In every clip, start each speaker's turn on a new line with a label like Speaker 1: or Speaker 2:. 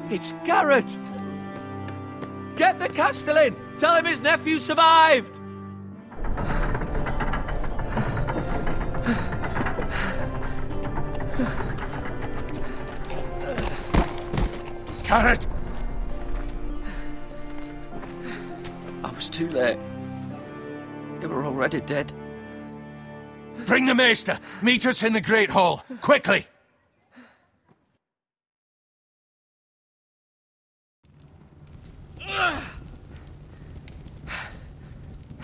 Speaker 1: It's Garrett! Get the Castellan! Tell him his nephew survived!
Speaker 2: Garrett!
Speaker 1: I was too late. They were already dead.
Speaker 2: Bring the maester! Meet us in the Great Hall! Quickly!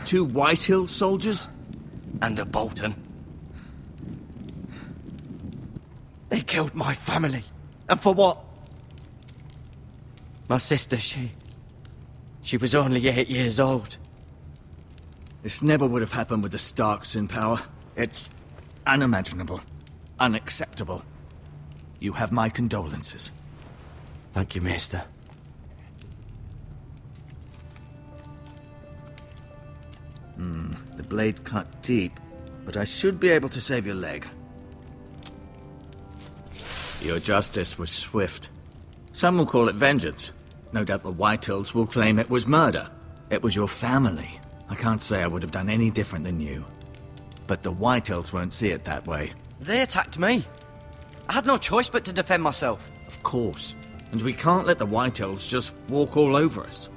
Speaker 3: Two Whitehill soldiers?
Speaker 1: And a Bolton. They killed my family. And for what? My sister, she was only 8 years old.
Speaker 3: This never would have happened with the Starks in power. It's unimaginable. Unacceptable. You have my condolences.
Speaker 1: Thank you, Maester.
Speaker 3: The blade cut deep, but I should be able to save your leg. Your justice was swift. Some will call it vengeance. No doubt the Whitehills will claim it was murder. It was your family. I can't say I would have done any different than you. But the Whitehills won't see it that way.
Speaker 1: They attacked me. I had no choice but to defend myself.
Speaker 3: Of course. And we can't let the Whitehills just walk all over us.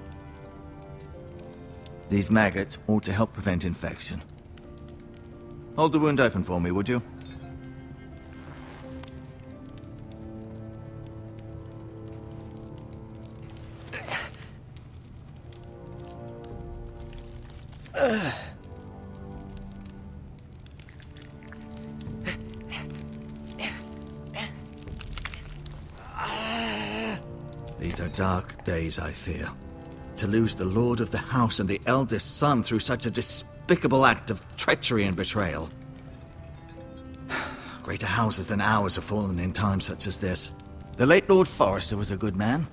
Speaker 3: These maggots ought to help prevent infection. Hold the wound open for me, would you? These are dark days, I fear. To lose the lord of the house and the eldest son through such a despicable act of treachery and betrayal. Greater houses than ours have fallen in times such as this. The late Lord Forrester was a good man.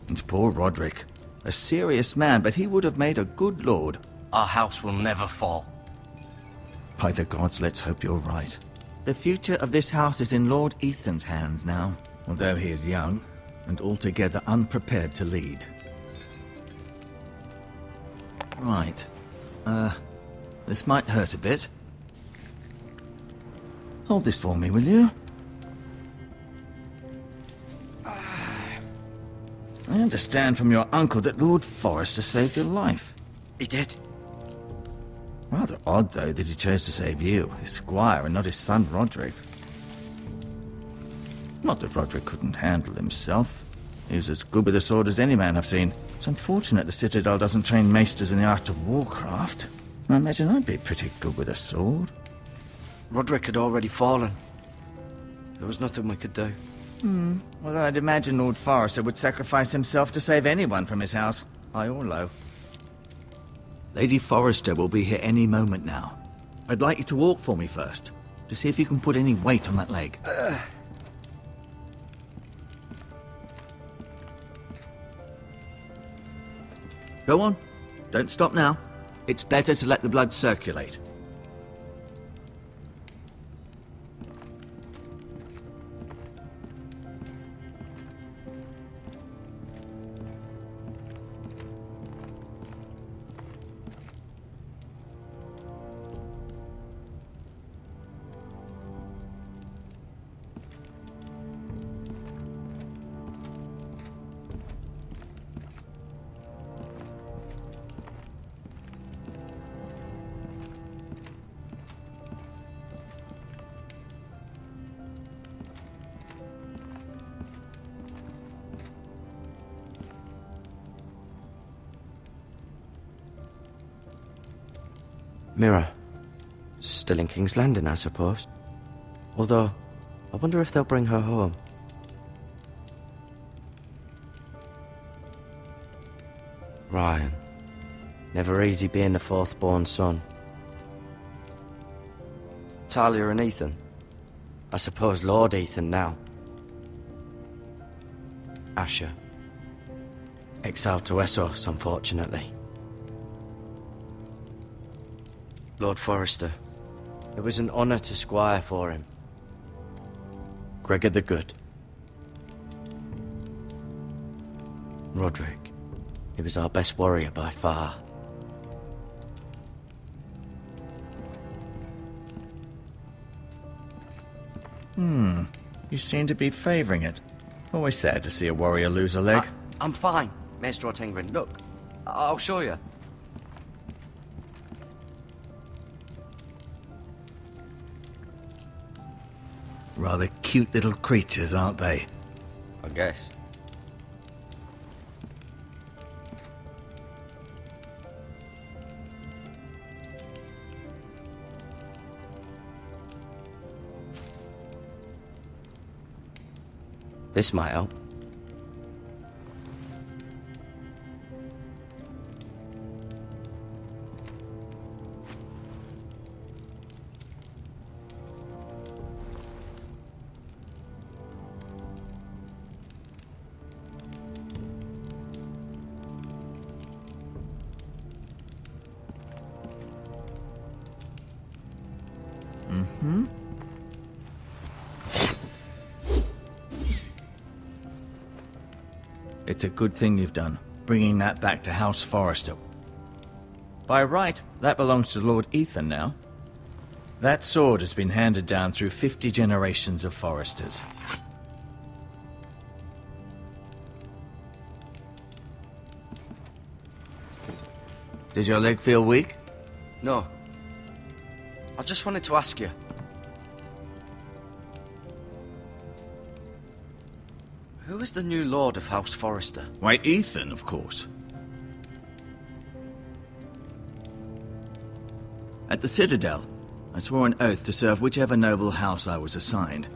Speaker 3: And poor Roderick. A serious man, but he would have made a good lord.
Speaker 1: Our house will never fall.
Speaker 3: By the gods, let's hope you're right. The future of this house is in Lord Ethan's hands now, although he is young and altogether unprepared to lead. Right. This might hurt a bit. Hold this for me, will you? I understand from your uncle that Lord Forrester saved your life.
Speaker 1: He did.
Speaker 3: Rather odd, though, that he chose to save you, his squire, and not his son Roderick. Not that Roderick couldn't handle himself. He was as good with a sword as any man I've seen. It's unfortunate the Citadel doesn't train maesters in the art of warcraft. I imagine I'd be pretty good with a sword.
Speaker 1: Roderick had already fallen. There was nothing we could do.
Speaker 3: Although I'd imagine Lord Forrester would sacrifice himself to save anyone from his house, high or low. Lady Forrester will be here any moment now. I'd like you to walk for me first, to see if you can put any weight on that leg. Go on. Don't stop now. It's better to let the blood circulate.
Speaker 1: Mirror. Still in King's Landing, I suppose. Although, I wonder if they'll bring her home. Ryan. Never easy being the fourth-born son. Talia and Ethan. I suppose Lord Ethan now. Asher. Exiled to Essos, unfortunately. Lord Forrester. It was an honour to squire for him. Gregor the Good. Roderick. He was our best warrior by far.
Speaker 3: You seem to be favoring it. Always sad to see a warrior lose a leg.
Speaker 1: I'm fine, Maester Ortengrin. Look, I'll show you.
Speaker 3: Rather cute little creatures, aren't they?
Speaker 1: I guess. This might help.
Speaker 3: It's a good thing you've done, bringing that back to House Forrester. By right, that belongs to Lord Ethan now. That sword has been handed down through 50 generations of Forresters. Did your leg feel weak?
Speaker 1: No. I just wanted to ask you. Who is the new Lord of House Forrester?
Speaker 3: Why, Ethan, of course. At the Citadel, I swore an oath to serve whichever noble house I was assigned.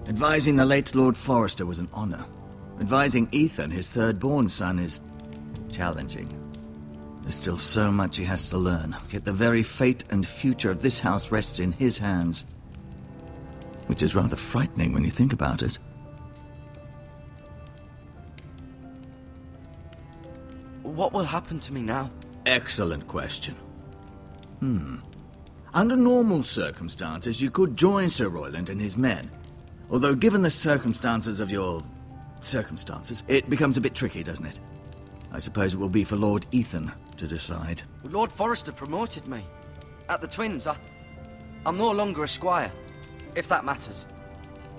Speaker 3: Advising the late Lord Forrester was an honor. Advising Ethan, his third-born son, is challenging. There's still so much he has to learn, yet the very fate and future of this house rests in his hands. Which is rather frightening when you think about it.
Speaker 1: What will happen to me now?
Speaker 3: Excellent question. Under normal circumstances, you could join Sir Royland and his men. Although given the circumstances of your... circumstances, it becomes a bit tricky, doesn't it? I suppose it will be for Lord Ethan to decide.
Speaker 1: Lord Forrester promoted me. At the Twins, I'm no longer a squire, if that matters.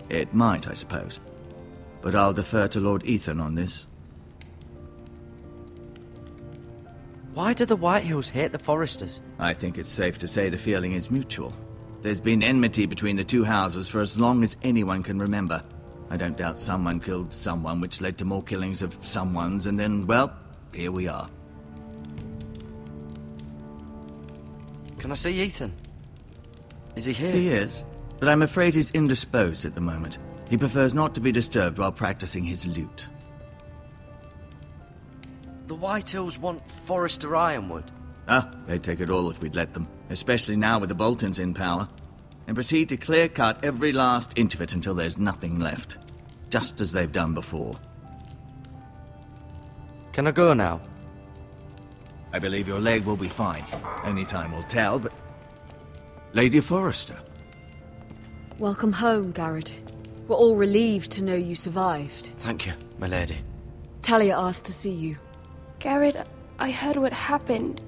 Speaker 3: It might, I suppose. But I'll defer to Lord Ethan on this.
Speaker 1: Why do the Whitehills hate the Forresters?
Speaker 3: I think it's safe to say the feeling is mutual. There's been enmity between the two houses for as long as anyone can remember. I don't doubt someone killed someone, which led to more killings of someones, and then, well, here we are.
Speaker 1: Can I see Ethan? Is he here?
Speaker 3: He is, but I'm afraid he's indisposed at the moment. He prefers not to be disturbed while practicing his lute.
Speaker 1: The Whitehills want Forrester Ironwood.
Speaker 3: They'd take it all if we'd let them, especially now with the Boltons in power, and proceed to clear-cut every last inch of it until there's nothing left, just as they've done before.
Speaker 1: Can I go now?
Speaker 3: I believe your leg will be fine. Only time will tell, but... Lady Forrester.
Speaker 4: Welcome home, Garrett. We're all relieved to know you survived.
Speaker 1: Thank you, my lady.
Speaker 4: Talia asked to see you.
Speaker 5: Garrett, I heard what happened.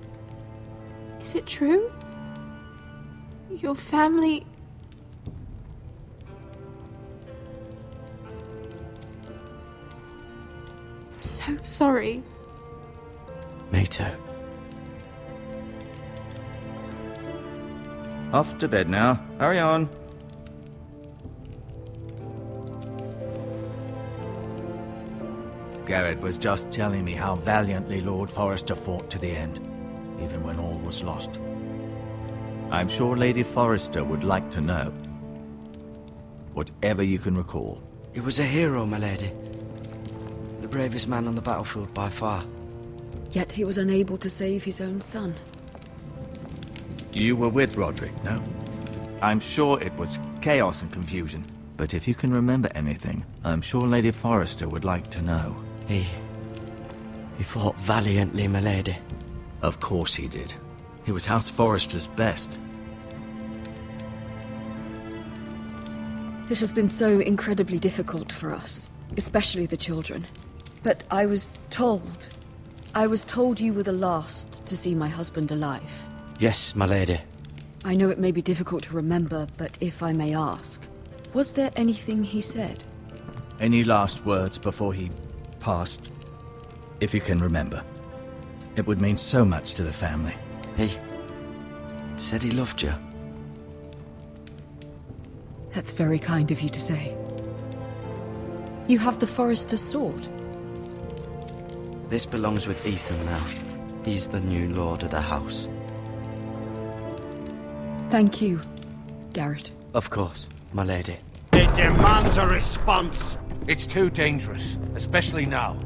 Speaker 5: Is it true? Your family... I'm so sorry.
Speaker 1: Me too.
Speaker 3: Off to bed now. Hurry on. Garrett was just telling me how valiantly Lord Forrester fought to the end, even when all was lost. I'm sure Lady Forrester would like to know. Whatever you can recall.
Speaker 1: He was a hero, my lady. The bravest man on the battlefield by far.
Speaker 4: Yet he was unable to save his own son.
Speaker 3: You were with Roderick, no? I'm sure it was chaos and confusion. But if you can remember anything, I'm sure Lady Forrester would like to know.
Speaker 1: He fought valiantly, my lady.
Speaker 3: Of course he did. He was House Forrester's best.
Speaker 4: This has been so incredibly difficult for us, especially the children. But I was told you were the last to see my husband alive.
Speaker 1: Yes, my lady.
Speaker 4: I know it may be difficult to remember, but if I may ask, was there anything he said?
Speaker 3: Any last words before he passed? If you can remember. It would mean so much to the family.
Speaker 1: He said he loved you.
Speaker 4: That's very kind of you to say. You have the Forester's sword.
Speaker 1: This belongs with Ethan now. He's the new lord of the house.
Speaker 4: Thank you, Garrett.
Speaker 1: Of course, my lady.
Speaker 6: It demands a response.
Speaker 2: It's too dangerous, especially now.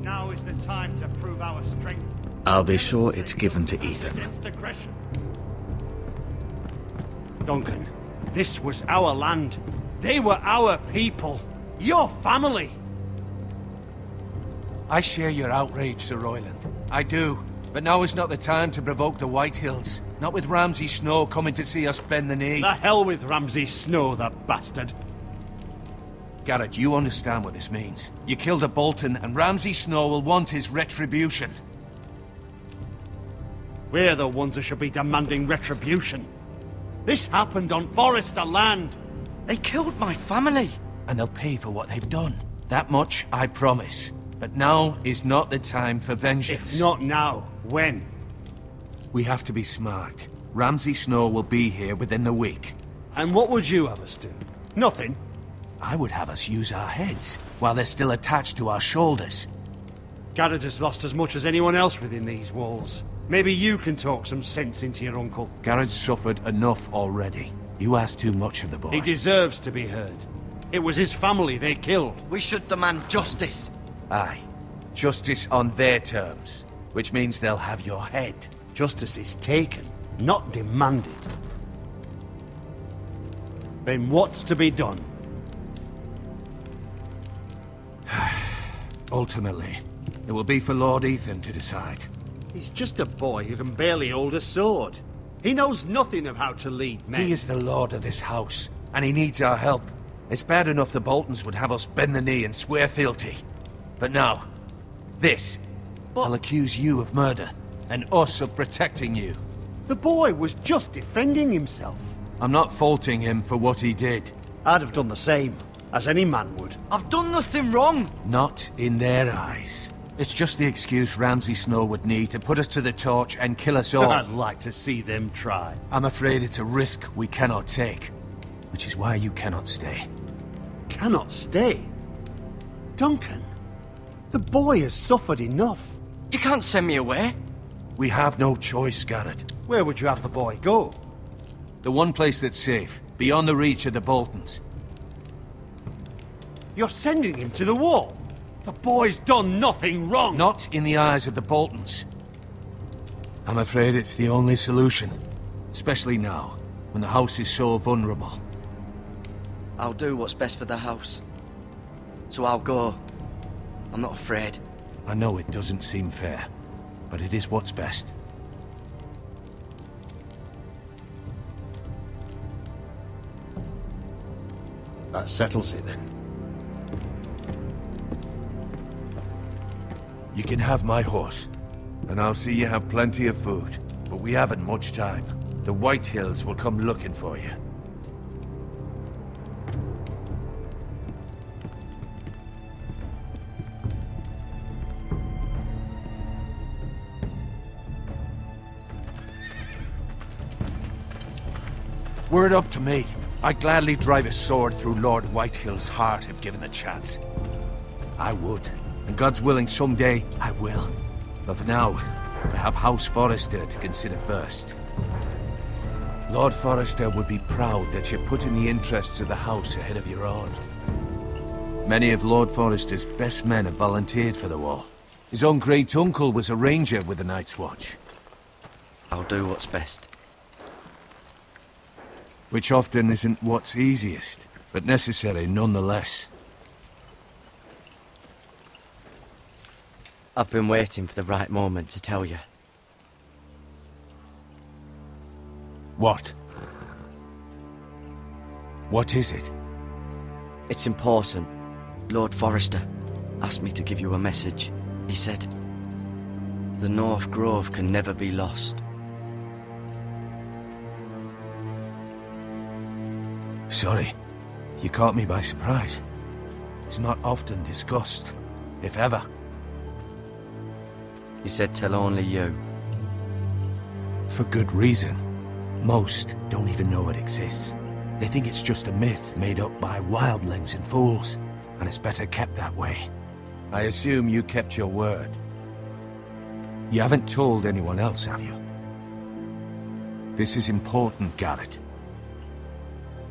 Speaker 6: Now is the time to prove our strength.
Speaker 3: I'll be sure it's given to Ethan.
Speaker 6: Against aggression. Duncan, this was our land. They were our people. Your family.
Speaker 2: I share your outrage, Sir Royland. I do. But now is not the time to provoke the Whitehills. Not with Ramsay Snow coming to see us bend the knee.
Speaker 6: The hell with Ramsay Snow, the bastard.
Speaker 2: Garrett, you understand what this means. You killed a Bolton, and Ramsay Snow will want his retribution.
Speaker 6: We're the ones who should be demanding retribution. This happened on Forester land.
Speaker 1: They killed my family!
Speaker 2: And they'll pay for what they've done. That much, I promise. But now is not the time for vengeance.
Speaker 6: If not now, when?
Speaker 2: We have to be smart. Ramsay Snow will be here within the week.
Speaker 6: And what would you have us do? Nothing.
Speaker 2: I would have us use our heads, while they're still attached to our shoulders.
Speaker 6: Garrett has lost as much as anyone else within these walls. Maybe you can talk some sense into your uncle.
Speaker 2: Garrett's suffered enough already. You ask too much of the boy.
Speaker 6: He deserves to be heard. It was his family they killed.
Speaker 1: We should demand justice.
Speaker 2: Aye. Justice on their terms. Which means they'll have your head.
Speaker 6: Justice is taken, not demanded. Then what's to be done?
Speaker 2: Ultimately, it will be for Lord Ethan to decide.
Speaker 6: He's just a boy who can barely hold a sword. He knows nothing of how to lead men.
Speaker 2: He is the lord of this house, and he needs our help. It's bad enough the Boltons would have us bend the knee and swear fealty. But now, this. I'll accuse you of murder, and us of protecting you.
Speaker 6: The boy was just defending himself.
Speaker 2: I'm not faulting him for what he did.
Speaker 6: I'd have done the same, as any man would.
Speaker 1: I've done nothing wrong!
Speaker 2: Not in their eyes. It's just the excuse Ramsay Snow would need to put us to the torch and kill us all.
Speaker 6: I'd like to see them try.
Speaker 2: I'm afraid it's a risk we cannot take, which is why you cannot stay.
Speaker 6: Cannot stay? Duncan, the boy has suffered enough.
Speaker 1: You can't send me away.
Speaker 2: We have no choice, Garrett.
Speaker 6: Where would you have the boy go?
Speaker 2: The one place that's safe, beyond the reach of the Boltons.
Speaker 6: You're sending him to the wall? The boy's done nothing wrong!
Speaker 2: Not in the eyes of the Boltons. I'm afraid it's the only solution. Especially now, when the house is so vulnerable.
Speaker 1: I'll do what's best for the house. So I'll go. I'm not afraid.
Speaker 2: I know it doesn't seem fair, but it is what's best.
Speaker 6: That settles it then.
Speaker 2: You can have my horse, and I'll see you have plenty of food. But we haven't much time. The Whitehills will come looking for you. Were it up to me, I'd gladly drive a sword through Lord Whitehill's heart if given the chance. I would. And God's willing, someday, I will. But for now, I have House Forrester to consider first. Lord Forrester would be proud that you're putting the interests of the house ahead of your own. Many of Lord Forrester's best men have volunteered for the war. His own great-uncle was a ranger with the Night's Watch.
Speaker 1: I'll do what's best.
Speaker 2: Which often isn't what's easiest, but necessary nonetheless.
Speaker 1: I've been waiting for the right moment to tell you.
Speaker 2: What? What is it?
Speaker 1: It's important, Lord Forrester. asked me to give you a message. He said, the North Grove can never be lost.
Speaker 2: Sorry, you caught me by surprise. It's not often discussed, if ever.
Speaker 1: He said tell only you.
Speaker 2: For good reason. Most don't even know it exists. They think it's just a myth made up by wildlings and fools, and it's better kept that way. I assume you kept your word. You haven't told anyone else, have you? This is important, Garrett.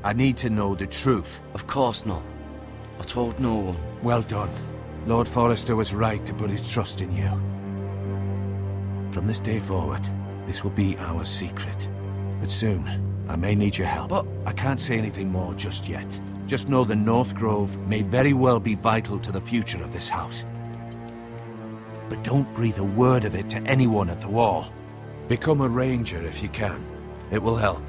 Speaker 2: I need to know the truth.
Speaker 1: Of course not. I told no one.
Speaker 2: Well done. Lord Forrester was right to put his trust in you. From this day forward, this will be our secret. But soon, I may need your help. But I can't say anything more just yet. Just know the North Grove may very well be vital to the future of this house. But don't breathe a word of it to anyone at the wall. Become a ranger if you can. It will help.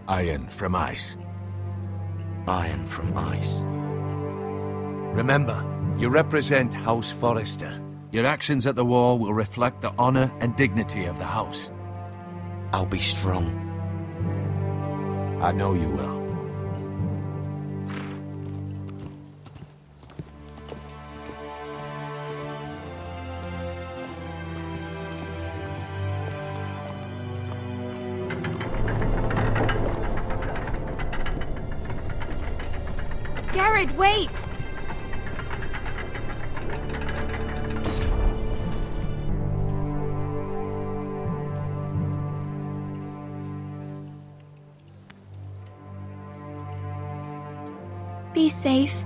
Speaker 2: Iron from ice.
Speaker 1: Iron from ice.
Speaker 2: Remember, you represent House Forrester. Your actions at the wall will reflect the honor and dignity of the house.
Speaker 1: I'll be strong.
Speaker 2: I know you will.
Speaker 5: Garrett, wait! Be safe.